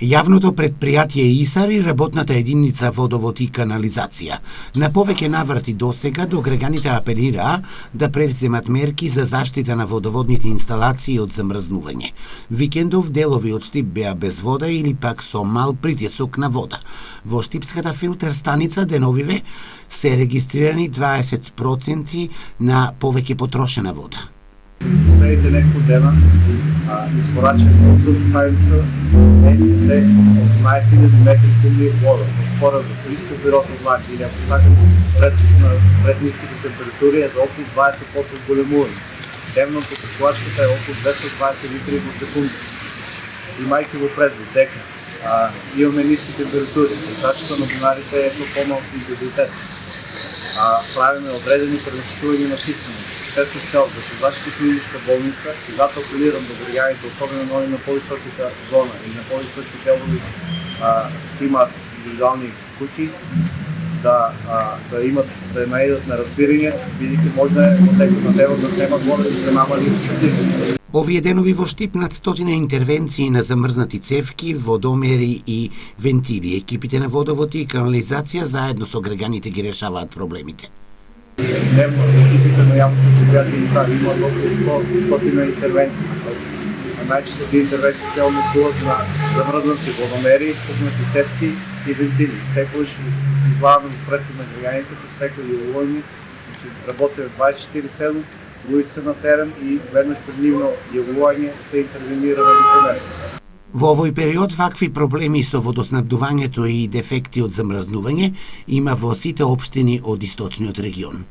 Јавното предпријатие ИСАР и работната единица водовод и канализација на повеќе наврати досега до граѓаните апелираа да превземат мерки за заштита на водоводните инсталации од замрзнување. Викендов делови од Штип беа без вода или пак со мал притисок на вода. Во Штипската филтер станица деновиве се регистрирани 20% на повеќе потрошена вода. Последните неколку дена испорачен консул станица се 18.000 метри кубни вода. Според Австрийско бюро значи или ако сакате пред ниските температури е за околу 20% големуване. Дневно потрошувачката е околу 220 литри во секунда. Имајќи го предвид дека имаме ниски температури, задачата на бунарите е со помал интензитет. Правиме одредени преместувања на системи. Те се цел да се защити клиничка болница и затоа апелирам до граѓаните, особено на овие на повисоките зона и на повисоки делови имаат индивидуални куќи, да наидат на разбирање, бидејќи може во текот на делот да се вода да се намали притисок. Овие денови во Штип над 100 интервенции на замрзнати цевки, водомери и вентили. Екипите на водовод и канализација заедно со граѓаните ги решаваат проблемите. Дневно екипите на јавното предпријатие ИСАР имаат околу 100 интервенции. Најчесто тие интервенции се однесуваат на замрзнати водомери, пукнати цевки и вентили. Секогаш се извадаме пресед на граѓаните, пред секој јавување, работиме 24/7, луѓето на терен и веднаш пред нивно јавување се интервенира на лице место. Во овој период вакви проблеми со водоснабдувањето и дефекти од замрзнување има во сите општини од источниот регион.